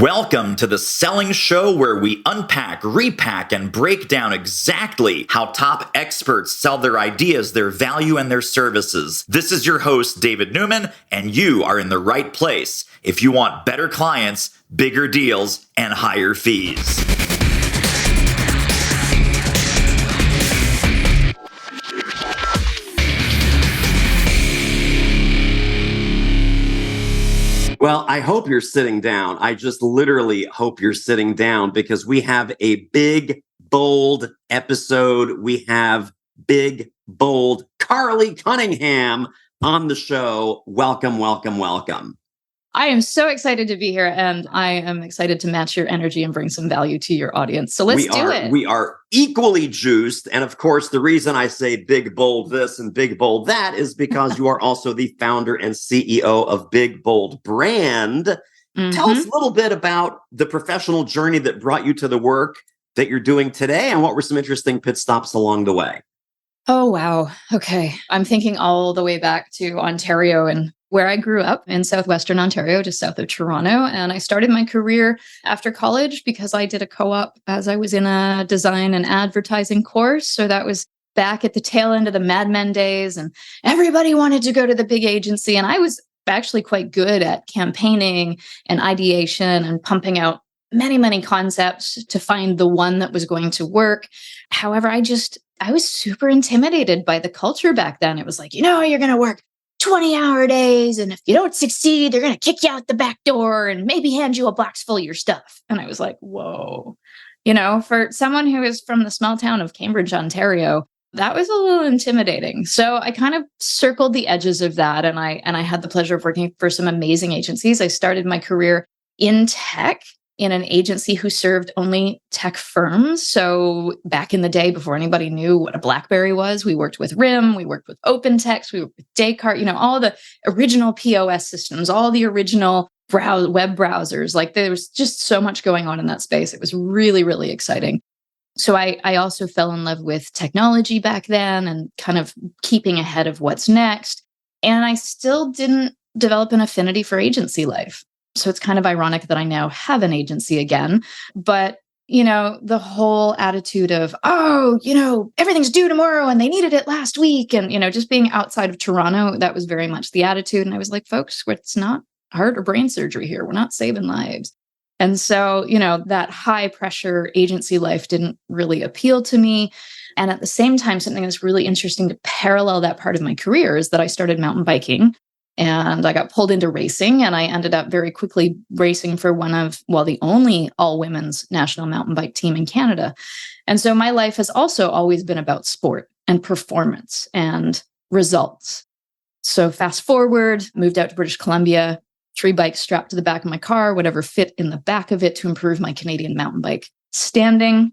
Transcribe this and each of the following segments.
Welcome to the Selling Show, where we unpack, repack, and break down exactly how top experts sell their ideas, their value, and their services. This is your host, David Newman, and you are in the right place if you want better clients, bigger deals, and higher fees. Well, I hope you're sitting down. I just literally hope you're sitting down because we have a big, bold episode. We have big, bold Karley Cunningham on the show. Welcome, welcome, welcome. I am so excited to be here, and I am excited to match your energy and bring some value to your audience. So let's do it. We are equally juiced. And of course, the reason I say big, bold this and big, bold that is because you are also the founder and CEO of Big Bold Brand. Tell us a little bit about the professional journey that brought you to the work that you're doing today, and what were some interesting pit stops along the way? Oh, wow. Okay. I'm thinking all the way back to Ontario and where I grew up in southwestern Ontario, just south of Toronto. And I started my career after college because I did a co-op as I was in a design and advertising course. So that was back at the tail end of the Mad Men days, and everybody wanted to go to the big agency. And I was actually quite good at campaigning and ideation and pumping out many, many concepts to find the one that was going to work. However, I was super intimidated by the culture back then. It was like, you're going to work 20-hour days, and if you don't succeed, they're going to kick you out the back door and maybe hand you a box full of your stuff. And I was like, whoa, for someone who is from the small town of Cambridge, Ontario, that was a little intimidating. So I kind of circled the edges of that. And I had the pleasure of working for some amazing agencies. I started my career in tech in an agency who served only tech firms. So back in the day, before anybody knew what a BlackBerry was, we worked with RIM, we worked with OpenText, we worked with Descartes, all the original POS systems, all the original web browsers. Like, there was just so much going on in that space. It was really, really exciting. So I also fell in love with technology back then and kind of keeping ahead of what's next. And I still didn't develop an affinity for agency life. So it's kind of ironic that I now have an agency again. But, the whole attitude of, everything's due tomorrow and they needed it last week. And, just being outside of Toronto, that was very much the attitude. And I was like, folks, it's not heart or brain surgery here. We're not saving lives. And so, that high pressure agency life didn't really appeal to me. And at the same time, something that's really interesting to parallel that part of my career is that I started mountain biking. And I got pulled into racing, and I ended up very quickly racing for the only all-women's national mountain bike team in Canada. And so my life has also always been about sport and performance and results. So fast forward, moved out to British Columbia, 3 bikes strapped to the back of my car, whatever fit in the back of it to improve my Canadian mountain bike standing.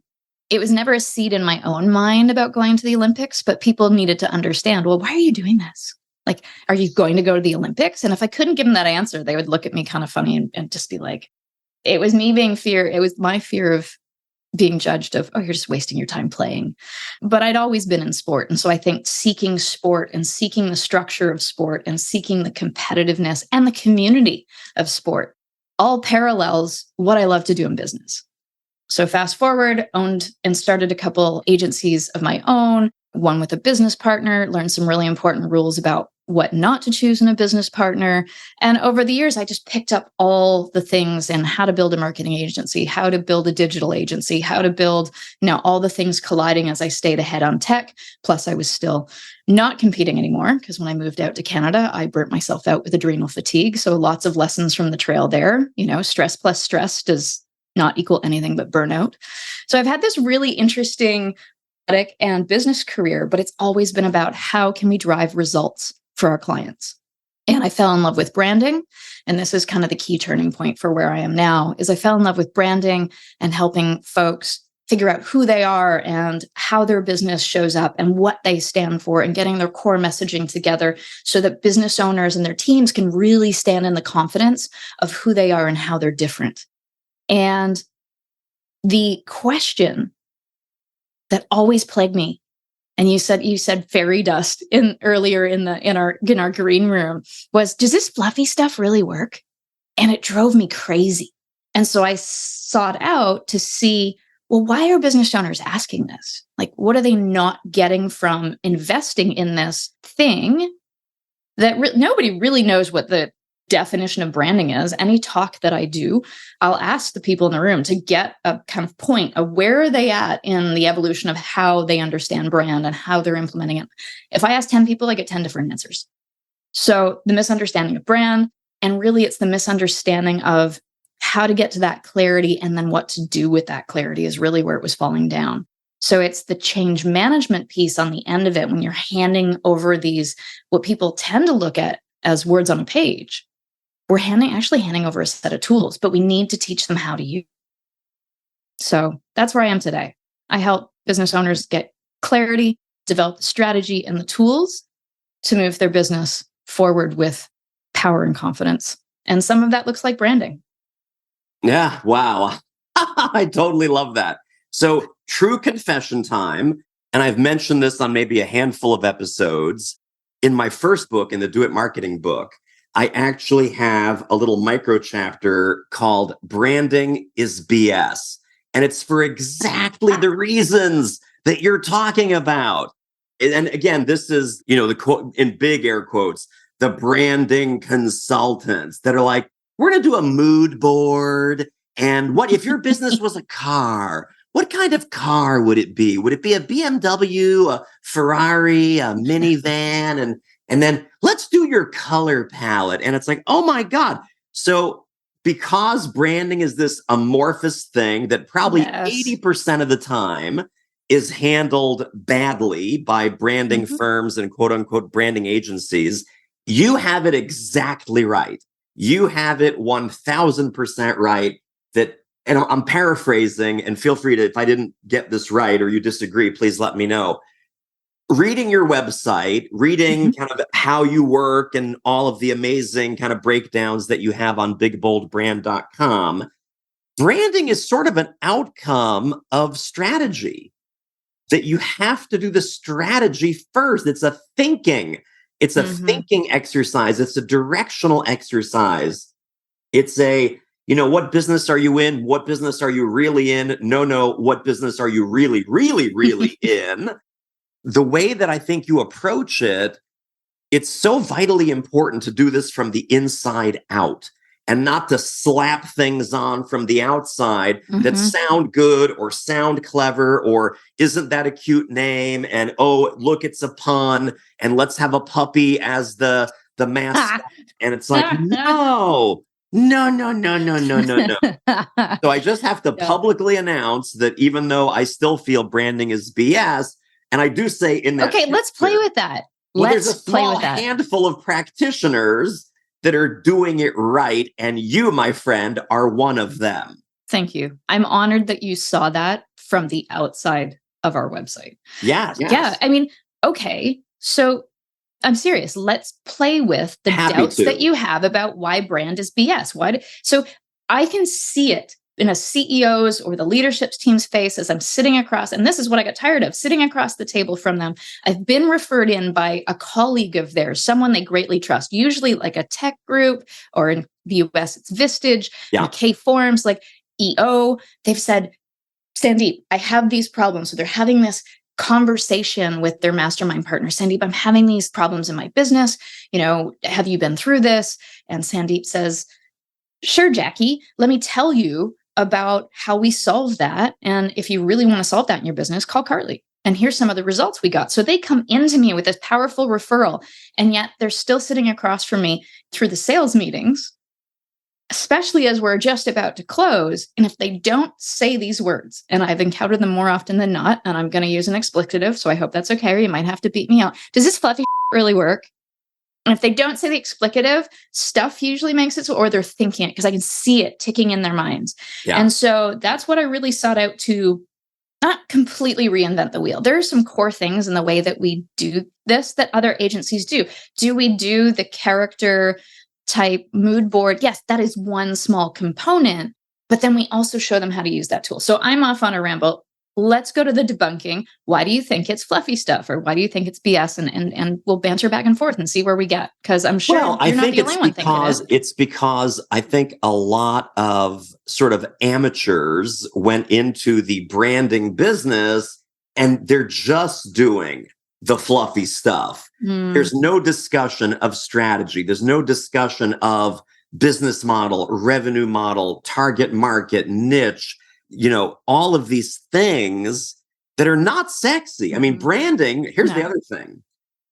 It was never a seed in my own mind about going to the Olympics, but people needed to understand, well, why are you doing this? Like, are you going to go to the Olympics? And if I couldn't give them that answer, they would look at me kind of funny and just be like, it was my fear of being judged of, oh, you're just wasting your time playing. But I'd always been in sport. And so I think seeking sport and seeking the structure of sport and seeking the competitiveness and the community of sport all parallels what I love to do in business. So fast forward, owned and started a couple agencies of my own, one with a business partner, learned some really important rules about what not to choose in a business partner. And over the years, I just picked up all the things and how to build a marketing agency, how to build a digital agency, how to build, all the things colliding as I stayed ahead on tech. Plus, I was still not competing anymore because when I moved out to Canada, I burnt myself out with adrenal fatigue. So lots of lessons from the trail there. Stress plus stress does not equal anything but burnout. So I've had this really interesting and business career, but it's always been about how can we drive results for our clients. And I fell in love with branding. And this is kind of the key turning point for where I am now, is I fell in love with branding and helping folks figure out who they are and how their business shows up and what they stand for, and getting their core messaging together so that business owners and their teams can really stand in the confidence of who they are and how they're different. And the question that always plagued me, and you said fairy dust earlier in our green room, was, does this fluffy stuff really work? And it drove me crazy And so I sought out to see, well, why are business owners asking this? Like, what are they not getting from investing in this thing that nobody really knows what the definition of branding is? Any talk that I do, I'll ask the people in the room to get a kind of point of where are they at in the evolution of how they understand brand and how they're implementing it. If I ask 10 people, I get 10 different answers. So the misunderstanding of brand, and really it's the misunderstanding of how to get to that clarity and then what to do with that clarity is really where it was falling down. So it's the change management piece on the end of it when you're handing over these, what people tend to look at as words on a page. We're actually handing over a set of tools, but we need to teach them how to use. So that's where I am today. I help business owners get clarity, develop the strategy and the tools to move their business forward with power and confidence. And some of that looks like branding. Yeah. Wow. I totally love that. So true confession time. And I've mentioned this on maybe a handful of episodes. In my first book, in the Do It Marketing book, I actually have a little micro chapter called Branding is BS. And it's for exactly the reasons that you're talking about. And again, this is, the quote in big air quotes, the branding consultants that are like, we're going to do a mood board. And what if your business was a car? What kind of car would it be? Would it be a BMW, a Ferrari, a minivan? And then let's do your color palette. And it's like, oh my God. So because branding is this amorphous thing that probably 80% of the time is handled badly by branding firms and quote unquote branding agencies, you have it exactly right. You have it 1000% right. And I'm paraphrasing, and feel free to, if I didn't get this right or you disagree, please let me know. Reading your website, reading kind of how you work and all of the amazing kind of breakdowns that you have on bigboldbrand.com, branding is sort of an outcome of strategy, that you have to do the strategy first. It's a thinking exercise. It's a directional exercise. It's a, what business are you in? What business are you really in? No, what business are you really, really, really in? The way that I think you approach it, it's so vitally important to do this from the inside out and not to slap things on from the outside that sound good or sound clever or isn't that a cute name? And, oh, look, it's a pun. And let's have a puppy as the mascot. And it's like, no. So I just have to publicly announce that even though I still feel branding is BS, and I do say in that. Okay, let's play with that. There's a small handful of practitioners that are doing it right. And you, my friend, are one of them. Thank you. I'm honored that you saw that from the outside of our website. Yes. Yeah. I mean, okay. So I'm serious. Let's play with the doubts that you have about why brand is BS. So I can see it in a CEO's or the leadership team's face as I'm sitting across, and this is what I got tired of, sitting across the table from them. I've been referred in by a colleague of theirs, someone they greatly trust, usually like a tech group, or in the US, it's Vistage, K Forums, like EO. They've said, Sandeep, I have these problems. So they're having this conversation with their mastermind partner. Sandeep, I'm having these problems in my business. Have you been through this? And Sandeep says, sure, Jackie, let me tell you about how we solve that. And if you really want to solve that in your business, call Karley. And here's some of the results we got. So they come into me with this powerful referral, and yet they're still sitting across from me through the sales meetings, especially as we're just about to close. And if they don't say these words, and I've encountered them more often than not, and I'm going to use an expletive, so I hope that's okay, or you might have to beat me out. Does this fluffy really work? And if they don't say the explicative, stuff usually makes it so, or they're thinking it because I can see it ticking in their minds. Yeah. And so that's what I really sought out to not completely reinvent the wheel. There are some core things in the way that we do this that other agencies do. Do we do the character type mood board? Yes, that is one small component, but then we also show them how to use that tool. So I'm off on a ramble. let's go to the debunking. Why do you think it's fluffy stuff? Or why do you think it's BS? And we'll banter back and forth and see where we get. Because I'm sure you're not the only one thinking it. It's because I think a lot of sort of amateurs went into the branding business and they're just doing the fluffy stuff. There's no discussion of strategy. There's no discussion of business model, revenue model, target market, niche, all of these things that are not sexy. I mean, branding, here's the other thing.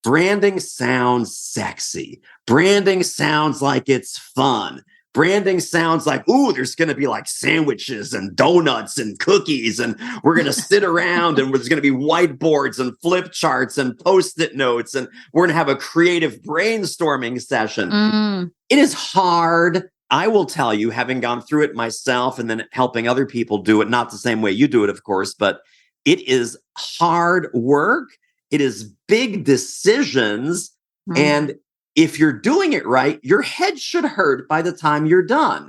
Branding sounds sexy. Branding sounds like it's fun. Branding sounds like, ooh, there's going to be like sandwiches and donuts and cookies, and we're going to sit around and there's going to be whiteboards and flip charts and Post-it notes, and we're going to have a creative brainstorming session. It is hard. I will tell you, having gone through it myself and then helping other people do it, not the same way you do it, of course, but it is hard work. It is big decisions. And if you're doing it right, your head should hurt by the time you're done.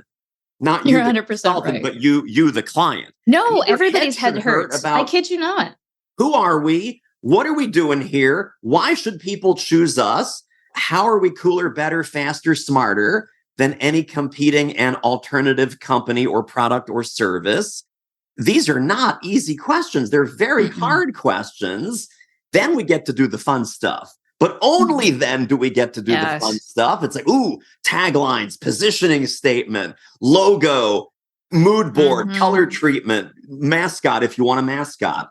Not you're you, 100% right. But you, the client. No, everybody's head hurts. I kid you not. Who are we? What are we doing here? Why should people choose us? How are we cooler, better, faster, smarter than any competing and alternative company or product or service? These are not easy questions. They're very hard questions. Then we get to do the fun stuff. But only then do we get to do the fun stuff. It's like, ooh, taglines, positioning statement, logo, mood board, color treatment, mascot, if you want a mascot.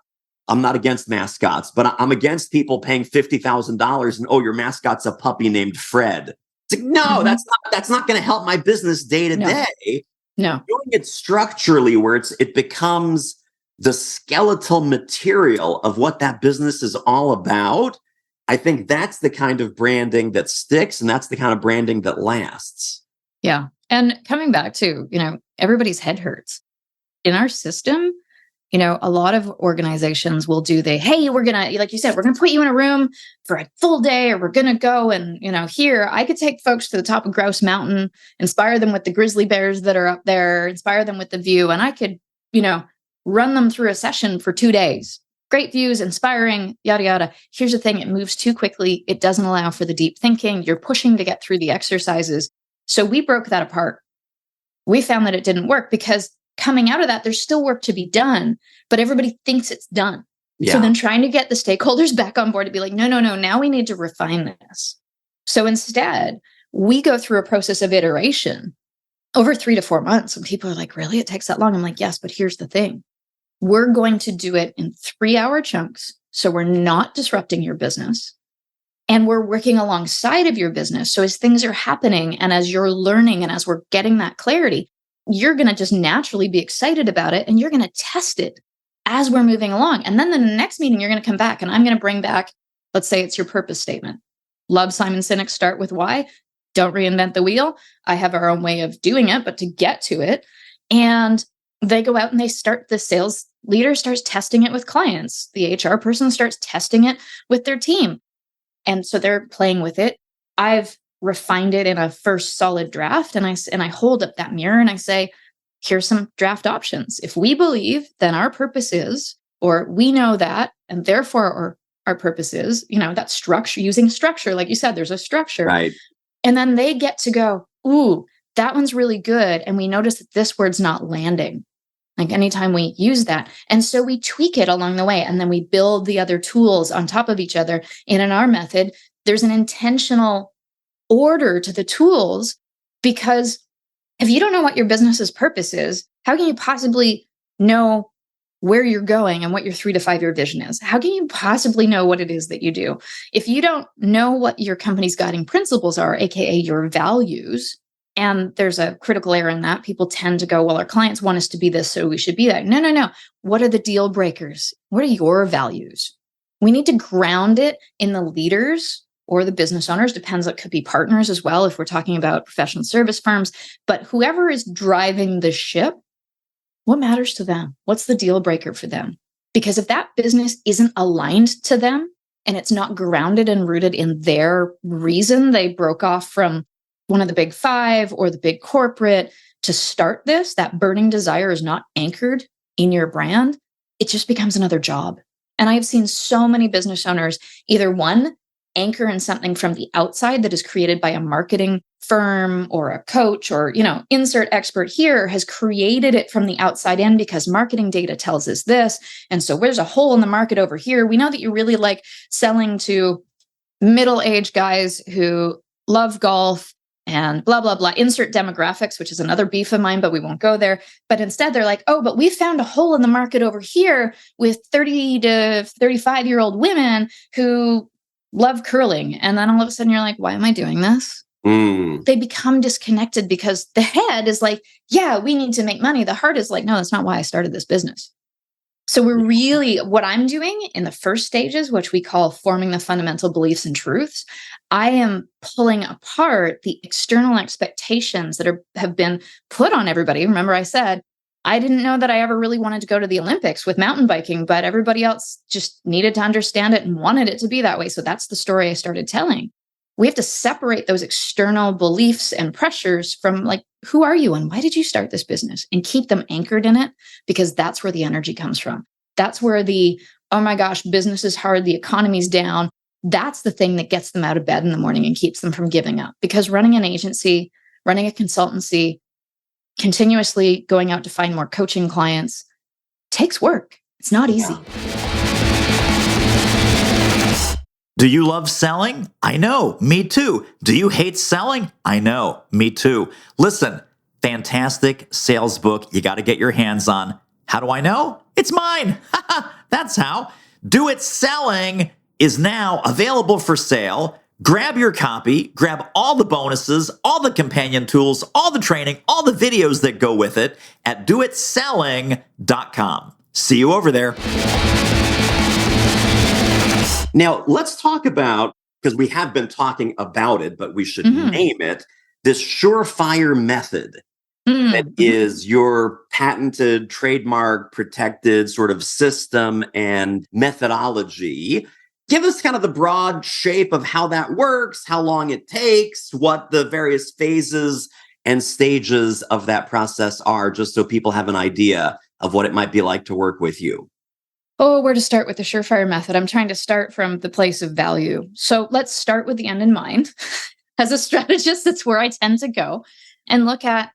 I'm not against mascots, but I'm against people paying $50,000 and, oh, your mascot's a puppy named Fred. It's like, no, that's not going to help my business day to day. No. Doing it structurally where it becomes the skeletal material of what that business is all about. I think that's the kind of branding that sticks, and that's the kind of branding that lasts. Yeah. And coming back to, everybody's head hurts. In our system, a lot of organizations will do hey, we're going to, like you said, we're going to put you in a room for a full day, or we're going to go and, here, I could take folks to the top of Grouse Mountain, inspire them with the grizzly bears that are up there, inspire them with the view, and I could, run them through a session for 2 days. Great views, inspiring, yada, yada. Here's the thing. It moves too quickly. It doesn't allow for the deep thinking. You're pushing to get through the exercises. So we broke that apart. We found that it didn't work because coming out of that, there's still work to be done, but everybody thinks it's done. Yeah. So then trying to get the stakeholders back on board to be like, no, now we need to refine this. So instead, we go through a process of iteration over 3 to 4 months. And people are like, really? It takes that long? I'm like, yes, but here's the thing. We're going to do it in 3-hour chunks. So we're not disrupting your business. And we're working alongside of your business. So as things are happening and as you're learning and as we're getting that clarity, you're going to just naturally be excited about it. And you're going to test it as we're moving along. And then the next meeting, you're going to come back and I'm going to bring back, let's say it's your purpose statement. Love Simon Sinek's start with why. Don't reinvent the wheel. I have our own way of doing it, but to get to it. And they go out and the sales leader starts testing it with clients. The HR person starts testing it with their team. And so they're playing with it. I've refined it in a first solid draft. And I hold up that mirror and I say, here's some draft options. If we believe, then our purpose is, or we know that, and therefore our purpose is, that structure, using structure, like you said, there's a structure. Right. And then they get to go, ooh, that one's really good. And we notice that this word's not landing. Like anytime we use that. And so we tweak it along the way. And then we build the other tools on top of each other. And in our method, there's an intentional order to the tools, because if you don't know what your business's purpose is, how can you possibly know where you're going and what your 3 to 5 year vision is? How can you possibly know what it is that you do? If you don't know what your company's guiding principles are, AKA your values, and there's a critical error in that, people tend to go, well, our clients want us to be this, so we should be that. No. What are the deal breakers? What are your values? We need to ground it in the leaders or the business owners, depends, it could be partners as well if we're talking about professional service firms, but whoever is driving the ship, what matters to them? What's the deal breaker for them? Because if that business isn't aligned to them and it's not grounded and rooted in their reason they broke off from one of the big 5 or the big corporate to start this, that burning desire is not anchored in your brand, it just becomes another job. And I've seen so many business owners either one, anchor in something from the outside that is created by a marketing firm or a coach or, insert expert here has created it from the outside in because marketing data tells us this. And so there's a hole in the market over here. We know that you really like selling to middle-aged guys who love golf and blah, blah, blah, insert demographics, which is another beef of mine, but we won't go there. But instead they're like, oh, but we found a hole in the market over here with 30 to 35-year-old women who love curling. And then all of a sudden you're like, why am I doing this? They become disconnected because the head is like, yeah, we need to make money. The heart is like, no, that's not why I started this business. So what I'm doing in the first stages, which we call forming the fundamental beliefs and truths, I am pulling apart the external expectations that have been put on everybody. Remember, I said, I didn't know that I ever really wanted to go to the Olympics with mountain biking, but everybody else just needed to understand it and wanted it to be that way. So that's the story I started telling. We have to separate those external beliefs and pressures from who are you and why did you start this business, and keep them anchored in it, because that's where the energy comes from. That's where oh my gosh, business is hard, the economy's down. That's the thing that gets them out of bed in the morning and keeps them from giving up. Because running an agency, running a consultancy, continuously going out to find more coaching clients takes work. It's not easy. Do you love selling? I know, me too. Do you hate selling? I know, me too. Listen, fantastic sales book you got to get your hands on. How do I know? It's mine. That's how. Do It Selling is now available for sale. Grab your copy, grab all the bonuses, all the companion tools, all the training, all the videos that go with it at doitselling.com. See you over there. Now, let's talk about, because we have been talking about it, but we should name it, this surefire method that is your patented, trademark, protected sort of system and methodology. Give us kind of the broad shape of how that works, how long it takes, what the various phases and stages of that process are, just so people have an idea of what it might be like to work with you. Oh, where to start with the surefire method? I'm trying to start from the place of value. So let's start with the end in mind. As a strategist, that's where I tend to go and look at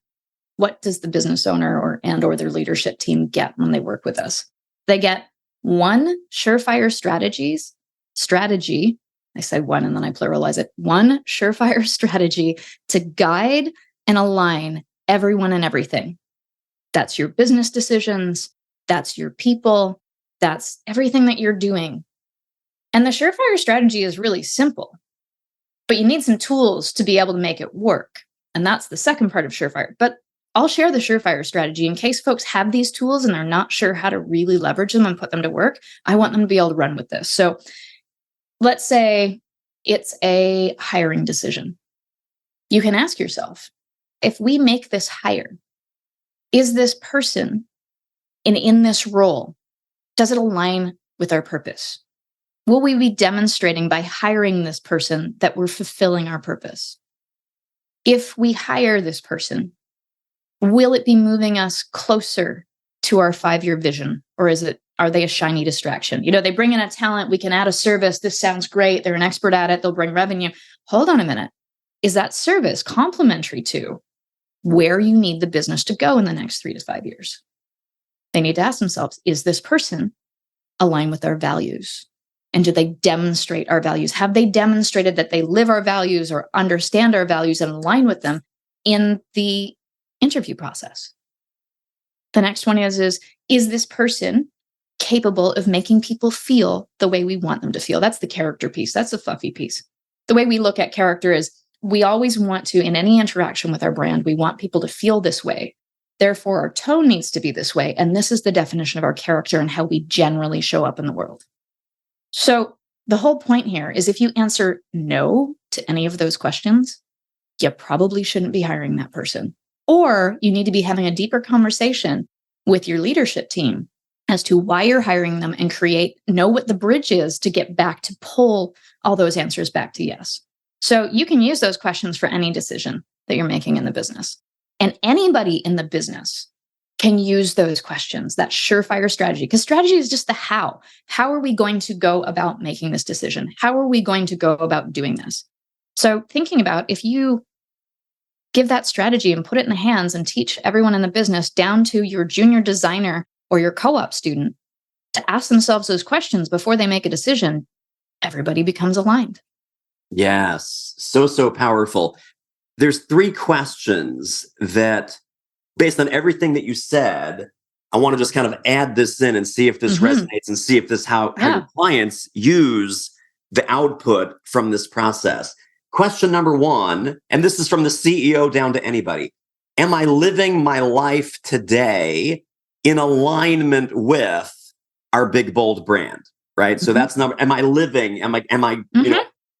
what does the business owner or their leadership team get when they work with us. They get one surefire strategy. I say one and then I pluralize it. One surefire strategy to guide and align everyone and everything. That's your business decisions. That's your people. That's everything that you're doing. And the surefire strategy is really simple, but you need some tools to be able to make it work. And that's the second part of surefire. But I'll share the surefire strategy in case folks have these tools and they're not sure how to really leverage them and put them to work. I want them to be able to run with this. So let's say it's a hiring decision. You can ask yourself, if we make this hire, is this person in this role, does it align with our purpose? Will we be demonstrating by hiring this person that we're fulfilling our purpose? If we hire this person, will it be moving us closer to our 5-year vision? Or are they a shiny distraction? They bring in a talent, we can add a service. This sounds great. They're an expert at it. They'll bring revenue. Hold on a minute. Is that service complementary to where you need the business to go in the next 3 to 5 years? They need to ask themselves, is this person align with our values? And do they demonstrate our values? Have they demonstrated that they live our values or understand our values and align with them in the interview process? The next one is this person capable of making people feel the way we want them to feel? That's the character piece. That's the fluffy piece. The way we look at character is we always want to, in any interaction with our brand, we want people to feel this way. Therefore, our tone needs to be this way. And this is the definition of our character and how we generally show up in the world. So the whole point here is if you answer no to any of those questions, you probably shouldn't be hiring that person. Or you need to be having a deeper conversation with your leadership team as to why you're hiring them and know what the bridge is to get back to pull all those answers back to yes. So you can use those questions for any decision that you're making in the business. And anybody in the business can use those questions, that surefire strategy, because strategy is just the how. How are we going to go about making this decision? How are we going to go about doing this? So thinking about if you give that strategy and put it in the hands and teach everyone in the business down to your junior designer or your co-op student to ask themselves those questions before they make a decision, everybody becomes aligned. Yes. So powerful. There's 3 questions that, based on everything that you said, I want to just kind of add this in and see if this resonates and see if this how your clients use the output from this process. Question number 1, and this is from the CEO down to anybody. Am I living my life today in alignment with our big, bold brand? Right. So that's number, am I living? Am I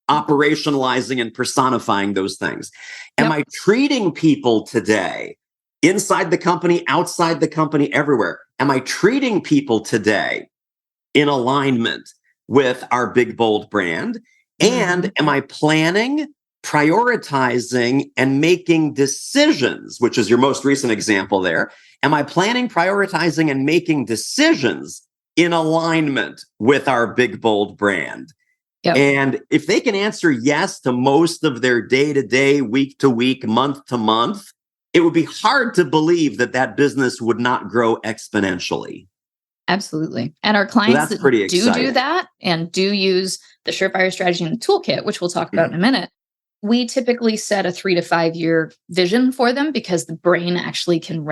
operationalizing and personifying those things? Am I treating people today inside the company, outside the company, everywhere? Am I treating people today in alignment with our big, bold brand? And am I planning, prioritizing, and making decisions, which is your most recent example there? Am I planning, prioritizing, and making decisions in alignment with our big, bold brand? Yep. And if they can answer yes to most of their day-to-day, week-to-week, month-to-month, it would be hard to believe that that business would not grow exponentially. Absolutely. And our clients that do that and do use the Surefire strategy and toolkit, which we'll talk about in a minute, we typically set a 3 to 5 year vision for them because the brain actually can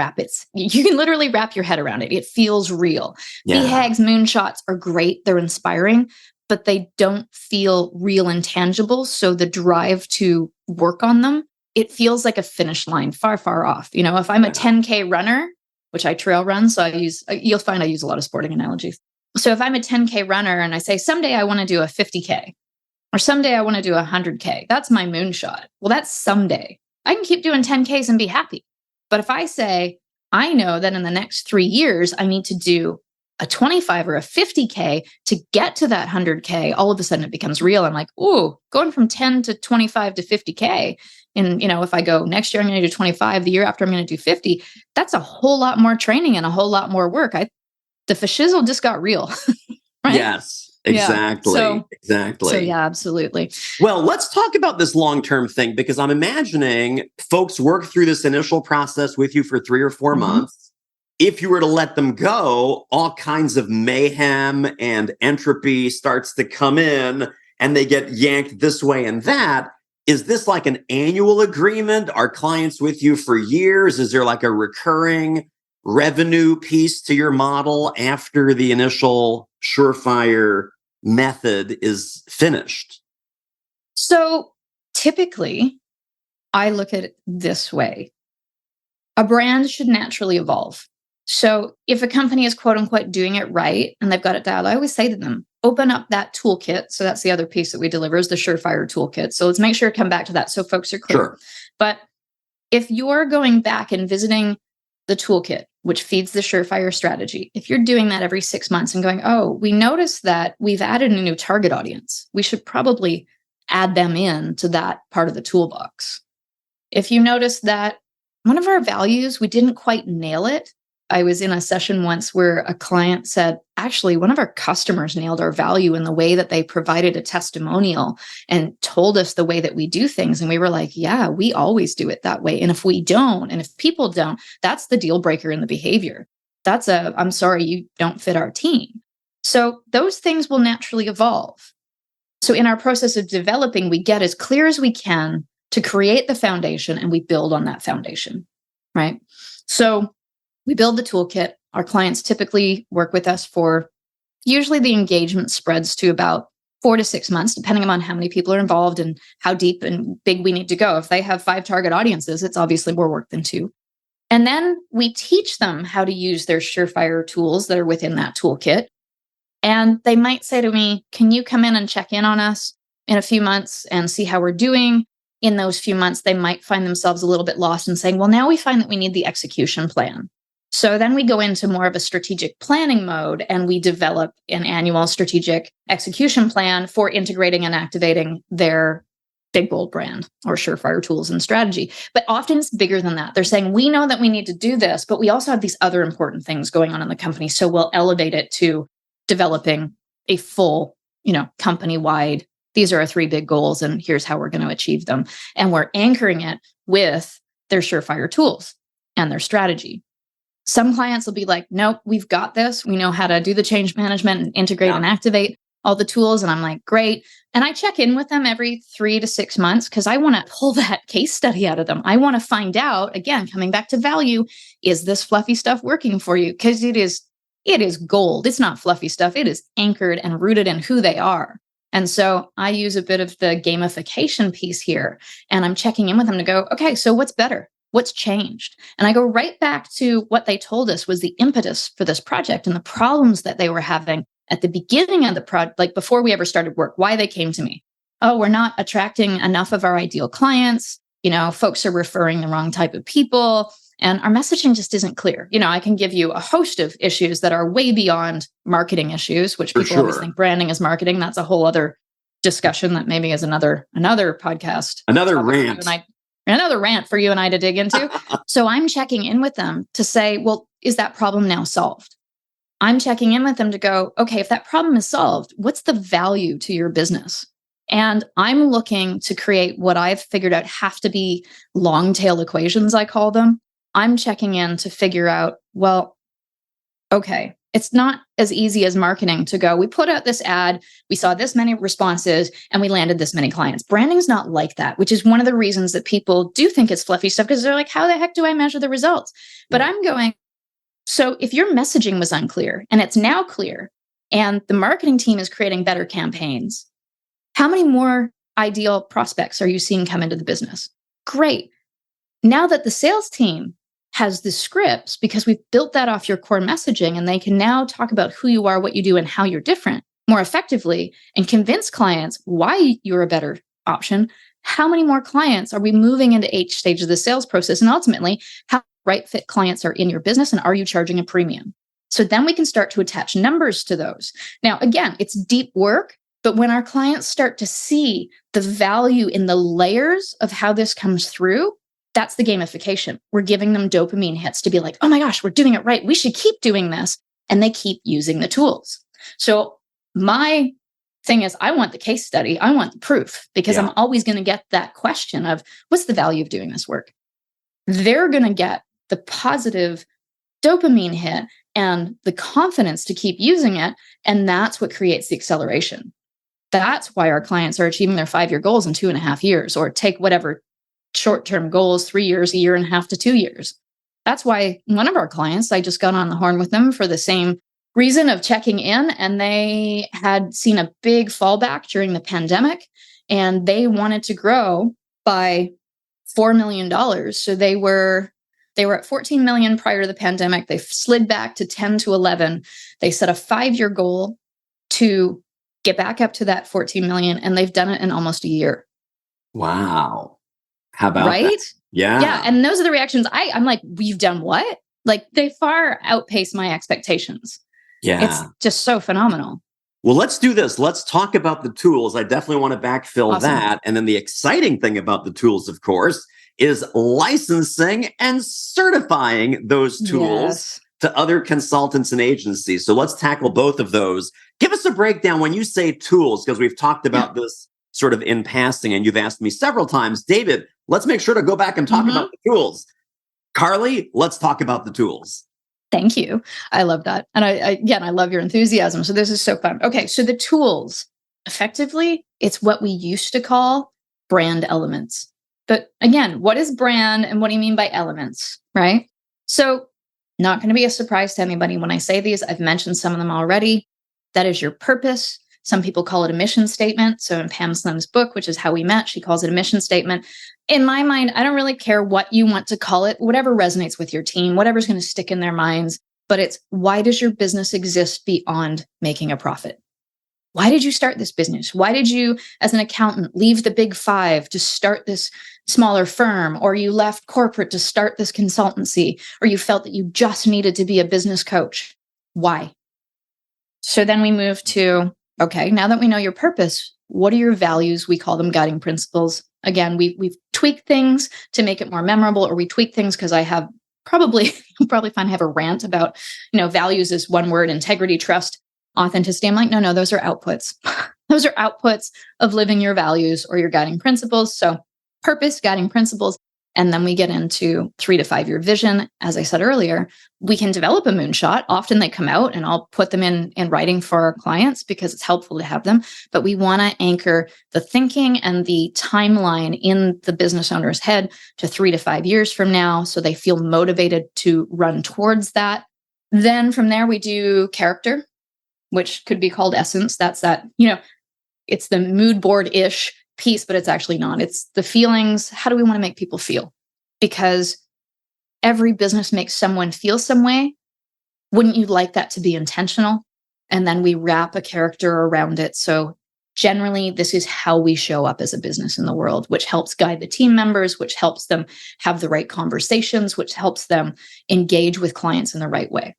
you can literally wrap your head around it. It feels real. BHAGs, moonshots are great. They're inspiring, but they don't feel real and tangible. So the drive to work on them, it feels like a finish line far, far off. You know, if I'm a 10K runner, which I trail run, so you'll find I use a lot of sporting analogies. So if I'm a 10K runner and I say, someday I want to do a 50K or someday I want to do a 100K, that's my moonshot. Well, that's someday. I can keep doing 10Ks and be happy. But if I say, I know that in the next 3 years, I need to do a 25 or a 50K to get to that 100K, all of a sudden it becomes real. I'm like, ooh, going from 10 to 25 to 50K. And, if I go next year, I'm going to do 25, the year after I'm going to do 50, that's a whole lot more training and a whole lot more work. The fashizzle just got real. Right? Yes, exactly. Exactly. So yeah, absolutely. Well, let's talk about this long-term thing, because I'm imagining folks work through this initial process with you for 3 or 4 months. If you were to let them go, all kinds of mayhem and entropy starts to come in and they get yanked this way and that. Is this like an annual agreement? Are clients with you for years? Is there like a recurring revenue piece to your model after the initial surefire method is finished? So typically, I look at it this way. A brand should naturally evolve. So if a company is quote unquote doing it right and they've got it dialed, I always say to them, open up that toolkit. So that's the other piece that we deliver is the Surefire toolkit. So let's make sure to come back to that so folks are clear. Sure. But if you're going back and visiting the toolkit, which feeds the Surefire strategy, if you're doing that every 6 months and going, oh, we noticed that we've added a new target audience, we should probably add them in to that part of the toolbox. If you notice that one of our values, we didn't quite nail it. I was in a session once where a client said, actually, one of our customers nailed our value in the way that they provided a testimonial and told us the way that we do things. And we were like, yeah, we always do it that way. And if we don't, and if people don't, that's the deal breaker in the behavior. I'm sorry, you don't fit our team. So those things will naturally evolve. So in our process of developing, we get as clear as we can to create the foundation and we build on that foundation, right? So we build the toolkit. Our clients typically work with us for, usually the engagement spreads to about 4 to 6 months, depending on how many people are involved and how deep and big we need to go. If they have 5 target audiences, it's obviously more work than 2. And then we teach them how to use their Surefire tools that are within that toolkit. And they might say to me, can you come in and check in on us in a few months and see how we're doing? In those few months, they might find themselves a little bit lost and saying, well, now we find that we need the execution plan. So then we go into more of a strategic planning mode and we develop an annual strategic execution plan for integrating and activating their big, bold brand or surefire tools and strategy. But often it's bigger than that. They're saying, we know that we need to do this, but we also have these other important things going on in the company. So we'll elevate it to developing a full, company-wide, these are our 3 big goals, and here's how we're going to achieve them. And we're anchoring it with their surefire tools and their strategy. Some clients will be like, nope, we've got this. We know how to do the change management and integrate and activate all the tools. And I'm like, great. And I check in with them every 3 to 6 months because I want to pull that case study out of them. I want to find out, again, coming back to value, is this fluffy stuff working for you? Because it is gold. It's not fluffy stuff. It is anchored and rooted in who they are. And so I use a bit of the gamification piece here, and I'm checking in with them to go, okay, so what's better? What's changed? And I go right back to what they told us was the impetus for this project and the problems that they were having at the beginning of the project, like before we ever started work, why they came to me. Oh, we're not attracting enough of our ideal clients. Folks are referring the wrong type of people. And our messaging just isn't clear. I can give you a host of issues that are way beyond marketing issues, which people always think branding is marketing. That's a whole other discussion that maybe is another podcast. Another rant. Another rant for you and I to dig into. So I'm checking in with them to say, well, is that problem now solved? I'm checking in with them to go, okay, if that problem is solved, what's the value to your business? And I'm looking to create what I've figured out have to be long tail equations, I call them. I'm checking in to figure out, well, okay, it's not as easy as marketing to go, we put out this ad, we saw this many responses, and we landed this many clients. Branding's not like that, which is one of the reasons that people do think it's fluffy stuff, because they're like, how the heck do I measure the results? But I'm going, so if your messaging was unclear and it's now clear, and the marketing team is creating better campaigns, how many more ideal prospects are you seeing come into the business? Great. Now that the sales team has the scripts, because we've built that off your core messaging, and they can now talk about who you are, what you do, and how you're different more effectively, and convince clients why you're a better option. How many more clients are we moving into each stage of the sales process? And ultimately, how right fit clients are in your business, and are you charging a premium? So then we can start to attach numbers to those. Now, again, it's deep work, but when our clients start to see the value in the layers of how this comes through, that's the gamification. We're giving them dopamine hits to be like, oh my gosh, we're doing it right. We should keep doing this. And they keep using the tools. So my thing is, I want the case study. I want the proof, because I'm always going to get that question of, what's the value of doing this work? They're going to get the positive dopamine hit and the confidence to keep using it. And that's what creates the acceleration. That's why our clients are achieving their 5-year goals in 2.5 years, or take whatever short-term goals, 3 years, 1.5 years to 2 years. That's why one of our clients, I just got on the horn with them for the same reason of checking in, and they had seen a big fallback during the pandemic, and they wanted to grow by $4 million. So they were at 14 million prior to the pandemic. They slid back to 10 to 11. They set a 5-year goal to get back up to that 14 million, and they've done it in almost a year. Wow. How about right? that? Yeah. And those are the reactions. I'm like, we've done what? Like, they far outpace my expectations. Yeah. It's just so phenomenal. Well, let's do this. Let's talk about the tools. I definitely want to backfill that. And then the exciting thing about the tools, of course, is licensing and certifying those tools to other consultants and agencies. So let's tackle both of those. Give us a breakdown when you say tools, because we've talked about this sort of in passing, and you've asked me several times, David, let's make sure to go back and talk about the tools. Karley, let's talk about the tools. Thank you. I love that. And I love your enthusiasm. So this is so fun. Okay. So the tools, effectively, it's what we used to call brand elements. But again, what is brand and what do you mean by elements, right? So not going to be a surprise to anybody when I say these. I've mentioned some of them already. That is your purpose. Some people call it a mission statement. So in Pam Slim's book, which is How We Met, she calls it a mission statement. In my mind, I don't really care what you want to call it, whatever resonates with your team, whatever's going to stick in their minds. But it's, why does your business exist beyond making a profit? Why did you start this business? Why did you, as an accountant, leave the big 5 to start this smaller firm? Or you left corporate to start this consultancy? Or you felt that you just needed to be a business coach? Why? So then we move to, okay, now that we know your purpose, what are your values? We call them guiding principles. Again, we've tweaked things to make it more memorable, or we tweak things because I have you'll probably find I have a rant about, values is one word, integrity, trust, authenticity. I'm like, no, those are outputs. Those are outputs of living your values or your guiding principles. So purpose, guiding principles. And then we get into 3 to 5 year vision. As I said earlier, we can develop a moonshot. Often they come out and I'll put them in writing for our clients because it's helpful to have them. But we want to anchor the thinking and the timeline in the business owner's head to 3 to 5 years from now, so they feel motivated to run towards that. Then from there, we do character, which could be called essence. That's that, it's the mood board-ish piece, but it's actually not. It's the feelings. How do we want to make people feel? Because every business makes someone feel some way. Wouldn't you like that to be intentional? And then we wrap a character around it. So generally, this is how we show up as a business in the world, which helps guide the team members, which helps them have the right conversations, which helps them engage with clients in the right way.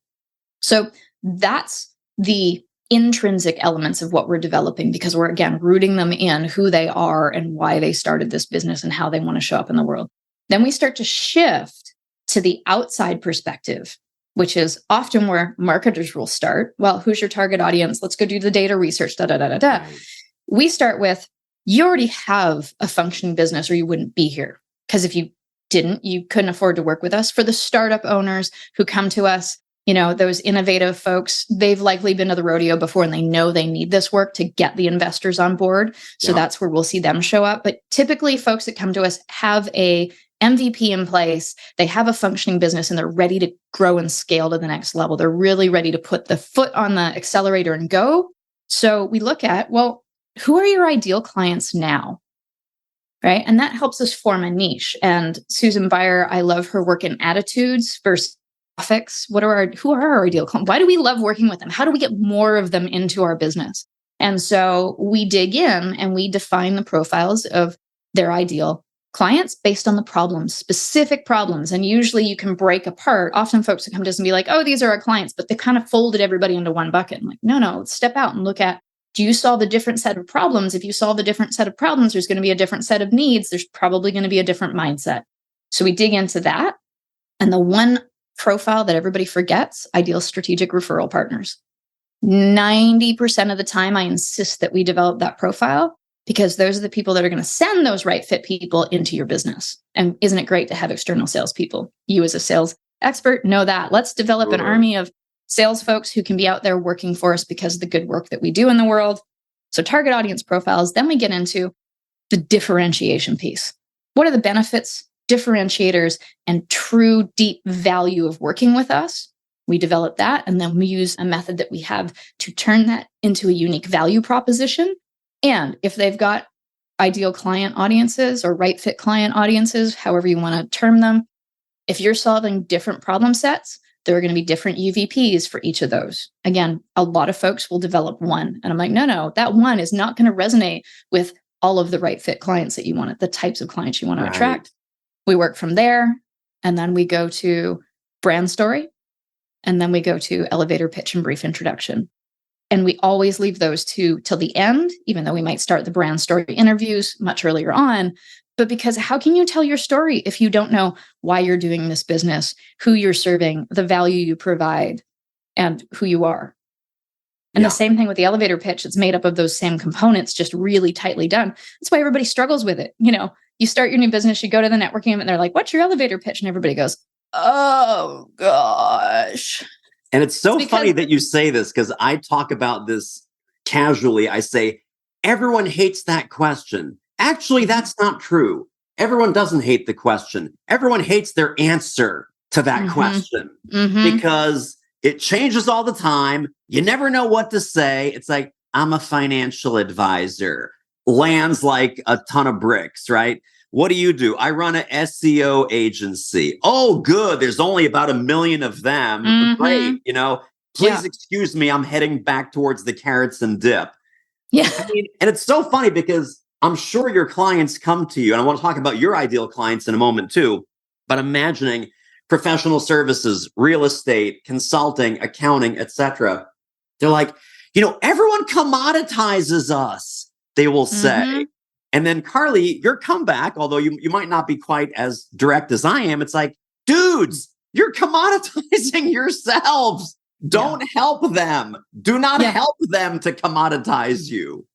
So that's the intrinsic elements of what we're developing, because we're, again, rooting them in who they are and why they started this business and how they want to show up in the world. Then we start to shift to the outside perspective, which is often where marketers will start. Well, who's your target audience? Let's go do the data research, We start with, you already have a functioning business or you wouldn't be here. Because if you didn't, you couldn't afford to work with us. For the startup owners who come to us, those innovative folks, they've likely been to the rodeo before and they know they need this work to get the investors on board. So that's where we'll see them show up. But typically folks that come to us have a MVP in place, they have a functioning business, and they're ready to grow and scale to the next level. They're really ready to put the foot on the accelerator and go. So we look at, well, who are your ideal clients now? Right. And that helps us form a niche. And Susan Beyer, I love her work in attitudes versus ethics. Who are our ideal clients? Why do we love working with them? How do we get more of them into our business? And so we dig in and we define the profiles of their ideal clients based on the problems, specific problems. And usually you can break apart. Often folks will come to us and be like, oh, these are our clients, but they kind of folded everybody into one bucket. I'm like, no, let's step out and look at, do you solve a different set of problems? If you solve a different set of problems, there's going to be a different set of needs. There's probably going to be a different mindset. So we dig into that. And the one profile that everybody forgets, ideal strategic referral partners. 90% of the time, I insist that we develop that profile, because those are the people that are going to send those right fit people into your business. And isn't it great to have external salespeople? You as a sales expert know that. Let's develop an army of sales folks who can be out there working for us because of the good work that we do in the world. So target audience profiles. Then we get into the differentiation piece. What are the benefits, differentiators, and true deep value of working with us? We develop that, and then we use a method that we have to turn that into a unique value proposition. And if they've got ideal client audiences or right fit client audiences, however you want to term them, if you're solving different problem sets, there are going to be different UVPs for each of those. Again, a lot of folks will develop one. And I'm like, no, that one is not going to resonate with all of the right fit clients that you want, the types of clients you want to attract. We work from there, and then we go to brand story, and then we go to elevator pitch and brief introduction. And we always leave those two till the end, even though we might start the brand story interviews much earlier on. But because how can you tell your story if you don't know why you're doing this business, who you're serving, the value you provide, and who you are? And the same thing with the elevator pitch. It's made up of those same components, just really tightly done. That's why everybody struggles with it. You start your new business, you go to the networking event, and they're like, what's your elevator pitch? And everybody goes, oh, gosh. And it's so funny that you say this, because I talk about this casually. I say, everyone hates that question. Actually, that's not true. Everyone doesn't hate the question. Everyone hates their answer to that question, because it changes all the time. You never know what to say. It's like, I'm a financial advisor. Lands like a ton of bricks, right? What do? I run an SEO agency. Oh, good. There's only about 1 million of them. Great. Please excuse me. I'm heading back towards the carrots and dip. Yeah. And it's so funny because I'm sure your clients come to you, and I want to talk about your ideal clients in a moment too, but imagining professional services, real estate, consulting, accounting, etc. They're like, everyone commoditizes us. they will say. And then Karley, your comeback, although you might not be quite as direct as I am, it's like, dudes, you're commoditizing yourselves. Don't help them. Do not help them to commoditize you.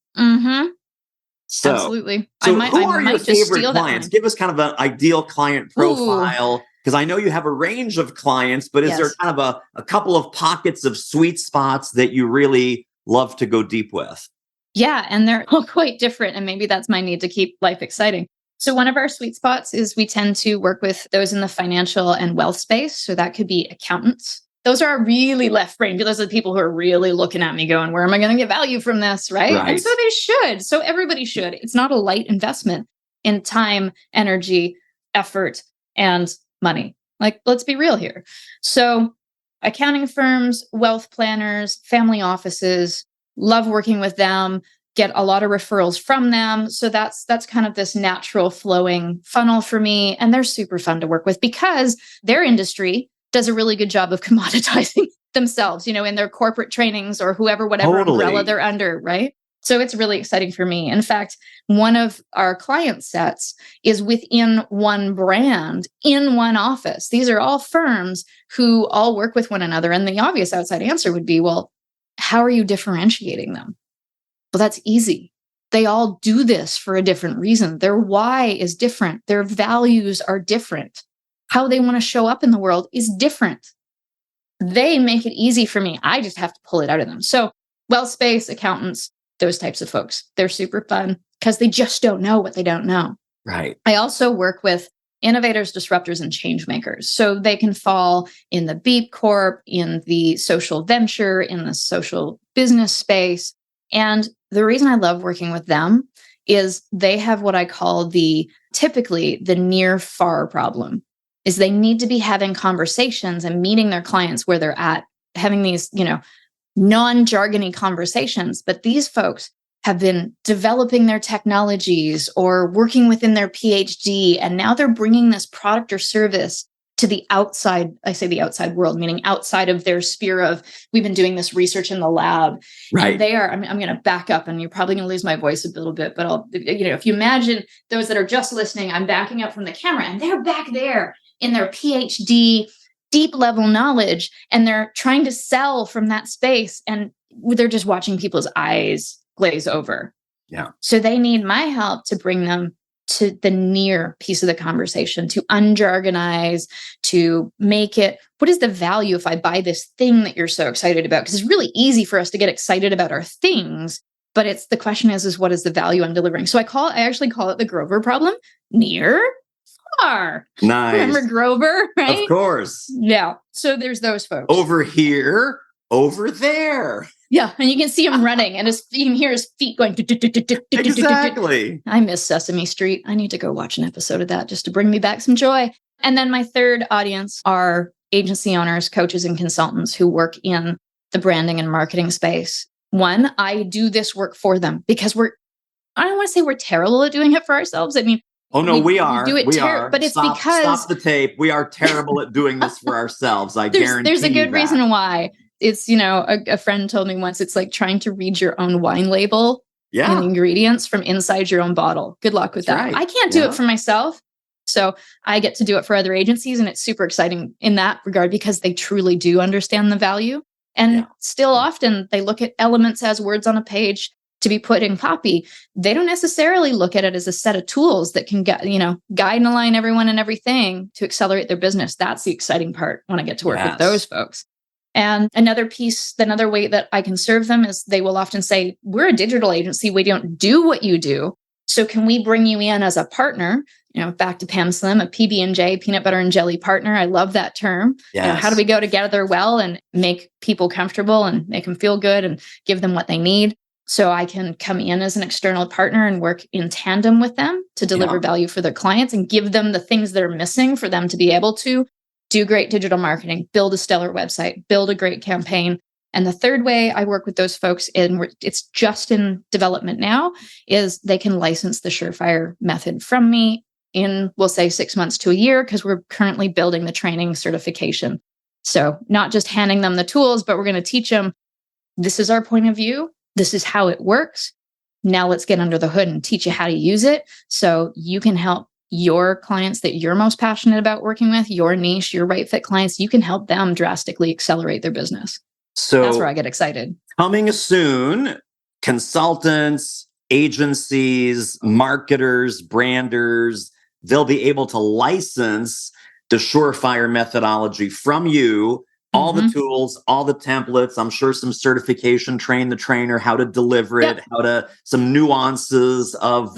So, absolutely. So who are your favorite clients? Give us kind of an ideal client profile. Because I know you have a range of clients, but is there kind of a couple of pockets of sweet spots that you really love to go deep with? Yeah, and they're all quite different. And maybe that's my need to keep life exciting. So one of our sweet spots is we tend to work with those in the financial and wealth space. So that could be accountants. Those are really left brain. Those are the people who are really looking at me going, where am I going to get value from this? Right. And so they should. So everybody should. It's not a light investment in time, energy, effort, and money. Like, let's be real here. So accounting firms, wealth planners, family offices, love working with them, get a lot of referrals from them. So that's kind of this natural flowing funnel for me. And they're super fun to work with because their industry does a really good job of commoditizing themselves, in their corporate trainings or whatever umbrella they're under, right? So it's really exciting for me. In fact, one of our client sets is within one brand in one office. These are all firms who all work with one another. And the obvious outside answer would be, well, how are you differentiating them? Well, that's easy. They all do this for a different reason. Their why is different. Their values are different. How they want to show up in the world is different. They make it easy for me. I just have to pull it out of them. So wealth space, accountants, those types of folks, they're super fun because they just don't know what they don't know. Right. I also work with innovators, disruptors, and change makers. So they can fall in the B Corp, in the social venture, in the social business space. And the reason I love working with them is they have what I call typically the near far problem. Is they need to be having conversations and meeting their clients where they're at, having these, non-jargony conversations. But these folks have been developing their technologies or working within their PhD, and now they're bringing this product or service to the outside. I say the outside world, meaning outside of their sphere of, we've been doing this research in the lab. Right. And they are, I'm going to back up and you're probably going to lose my voice a little bit, but if you imagine those that are just listening, I'm backing up from the camera and they're back there in their PhD, deep level knowledge, and they're trying to sell from that space. And they're just watching people's eyes glaze over. Yeah. So they need my help to bring them to the near piece of the conversation, to unjargonize, to make it, what is the value if I buy this thing that you're so excited about? Because it's really easy for us to get excited about our things, but the question is what is the value I'm delivering? So I actually call it the Grover problem. Near, far. Nice. Remember Grover, right? Of course. Yeah. So there's those folks. Over here, over there. Yeah. And you can see him running and you can hear his feet going. Exactly. I miss Sesame Street. I need to go watch an episode of that just to bring me back some joy. And then my third audience are agency owners, coaches, and consultants who work in the branding and marketing space. One, I do this work for them because I don't want to say we're terrible at doing it for ourselves. I mean, oh, no, we are. We are. But it's because... Stop the tape. We are terrible at doing this for ourselves. I guarantee there's a good that. reason why. It's, a friend told me once, it's like trying to read your own wine label and ingredients from inside your own bottle. Good luck with that. Right. I can't do it for myself. So I get to do it for other agencies. And it's super exciting in that regard because they truly do understand the value. And still often they look at elements as words on a page to be put in copy. They don't necessarily look at it as a set of tools that can guide and align everyone and everything to accelerate their business. That's the exciting part when I get to work with those folks. And another way that I can serve them is they will often say, we're a digital agency. We don't do what you do. So can we bring you in as a partner? Back to Pam Slim, a PB&J, peanut butter and jelly partner. I love that term. Yes. How do we go together well and make people comfortable and make them feel good and give them what they need? So I can come in as an external partner and work in tandem with them to deliver value for their clients and give them the things that are missing for them to be able to do great digital marketing, build a stellar website, build a great campaign. And the third way I work with those folks, and it's just in development now, is they can license the Surefire method from me in, we'll say 6 months to a year, because we're currently building the training certification. So not just handing them the tools, but we're going to teach them, this is our point of view. This is how it works. Now let's get under the hood and teach you how to use it so you can help your clients that you're most passionate about working with, your niche, your right fit clients. You can help them drastically accelerate their business. So that's where I get excited. Coming soon, consultants, agencies, marketers, branders, they'll be able to license the Surefire methodology from you, all the tools, all the templates, I'm sure some certification, train the trainer, how to deliver it, some nuances of,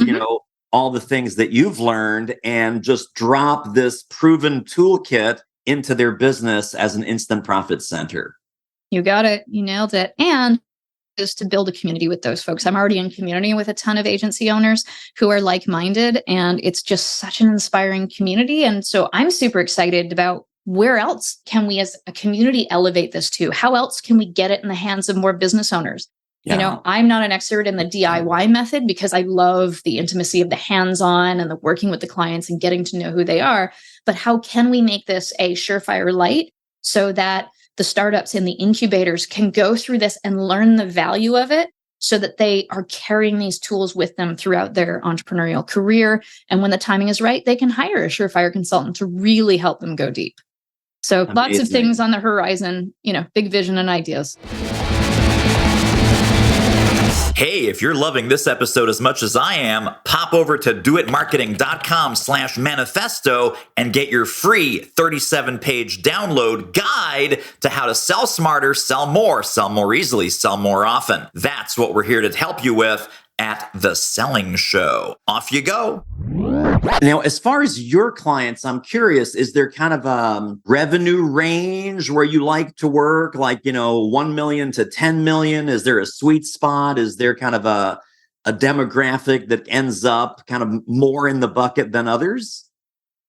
all the things that you've learned, and just drop this proven toolkit into their business as an instant profit center. You got it. You nailed it. And is to build a community with those folks. I'm already in community with a ton of agency owners who are like-minded, and it's just such an inspiring community. And so I'm super excited about where else can we as a community elevate this to? How else can we get it in the hands of more business owners? Yeah. I'm not an expert in the DIY method because I love the intimacy of the hands-on and the working with the clients and getting to know who they are. But how can we make this a Surefire light so that the startups in the incubators can go through this and learn the value of it so that they are carrying these tools with them throughout their entrepreneurial career. And when the timing is right, they can hire a Surefire consultant to really help them go deep. So lots of things on the horizon, big vision and ideas. Hey, if you're loving this episode as much as I am, pop over to doitmarketing.com/manifesto and get your free 37-page download guide to how to sell smarter, sell more easily, sell more often. That's what we're here to help you with at The Selling Show. Off you go. Now, as far as your clients, I'm curious, is there kind of a revenue range where you like to work, like, 1 million to 10 million? Is there a sweet spot? Is there kind of a demographic that ends up kind of more in the bucket than others?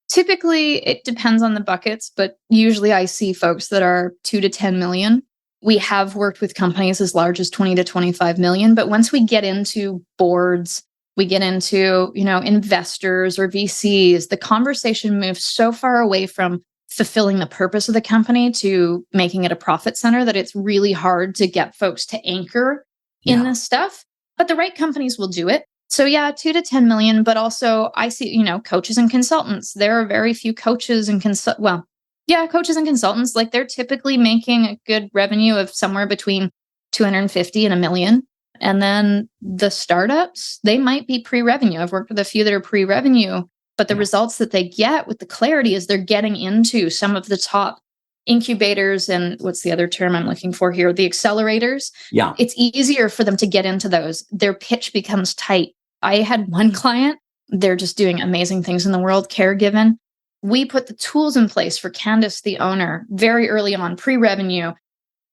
Typically, it depends on the buckets, but usually I see folks that are 2 to 10 million. We have worked with companies as large as 20 to 25 million, but once we get into boards, we get into, investors or VCs, the conversation moves so far away from fulfilling the purpose of the company to making it a profit center that it's really hard to get folks to anchor in this stuff. But the right companies will do it. So 2 to 10 million, but also I see, coaches and consultants. There are very few coaches and coaches and consultants, like they're typically making a good revenue of somewhere between 250 and $1 million. And then the startups, they might be pre-revenue. I've worked with a few that are pre-revenue, but the results that they get with the clarity is they're getting into some of the top incubators and what's the other term I'm looking for here? The accelerators. Yeah. It's easier for them to get into those. Their pitch becomes tight. I had one client, they're just doing amazing things in the world, caregiving. We put the tools in place for Candace, the owner, very early on, pre-revenue,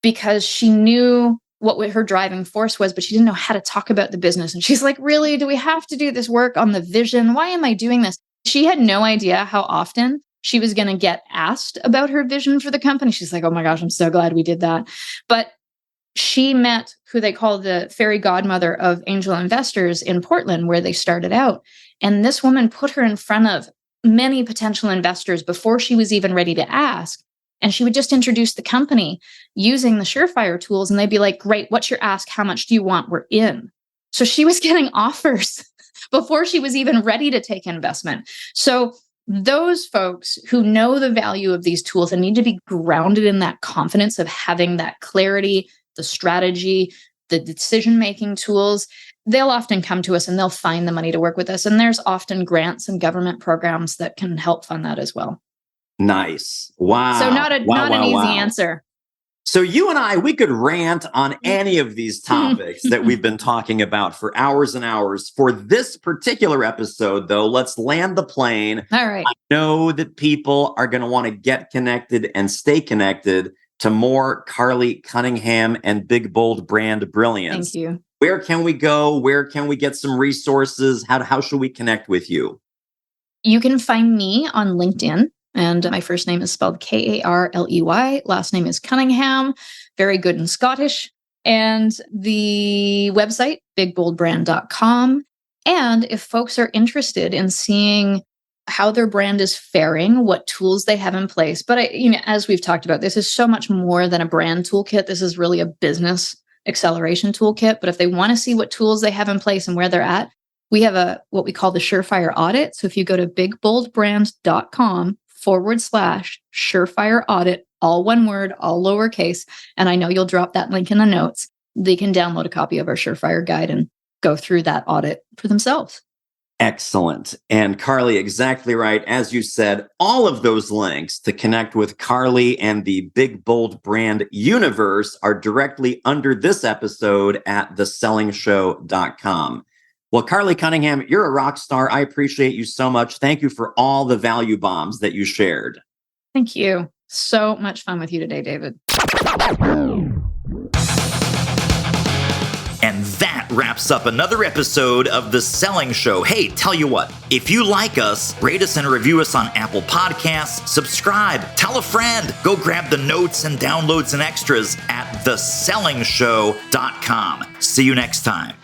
because she knew what her driving force was, but she didn't know how to talk about the business. And she's like, really, do we have to do this work on the vision? Why am I doing this? She had no idea how often she was going to get asked about her vision for the company. She's like, oh my gosh, I'm so glad we did that. But she met who they call the fairy godmother of angel investors in Portland, where they started out. And this woman put her in front of many potential investors before she was even ready to ask. And she would just introduce the company using the Surefire tools. And they'd be like, great, what's your ask? How much do you want? We're in. So she was getting offers before she was even ready to take investment. So those folks who know the value of these tools and need to be grounded in that confidence of having that clarity, the strategy, the decision-making tools, they'll often come to us and they'll find the money to work with us. And there's often grants and government programs that can help fund that as well. Nice. Wow. So not an easy answer. So you and I, we could rant on any of these topics that we've been talking about for hours and hours. For this particular episode, though, let's land the plane. All right. I know that people are going to want to get connected and stay connected to more Karley Cunningham and Big Bold Brand Brilliance. Thank you. Where can we go? Where can we get some resources? How should we connect with you? You can find me on LinkedIn. And my first name is spelled Karley. Last name is Cunningham. Very good in Scottish. And the website, bigboldbrand.com. And if folks are interested in seeing how their brand is faring, what tools they have in place. But as we've talked about, this is so much more than a brand toolkit. This is really a business acceleration toolkit. But if they want to see what tools they have in place and where they're at, we have what we call the Surefire audit. So if you go to bigboldbrand.com/Surefire audit, all one word, all lowercase, and I know you'll drop that link in the notes, they can download a copy of our Surefire guide and go through that audit for themselves. Excellent. And Karley, exactly right. As you said, all of those links to connect with Karley and the Big Bold Brand universe are directly under this episode at thesellingshow.com. Well, Karley Cunningham, you're a rock star. I appreciate you so much. Thank you for all the value bombs that you shared. Thank you. So much fun with you today, David. And that wraps up another episode of The Selling Show. Hey, tell you what, if you like us, rate us and review us on Apple Podcasts, subscribe, tell a friend, go grab the notes and downloads and extras at thesellingshow.com. See you next time.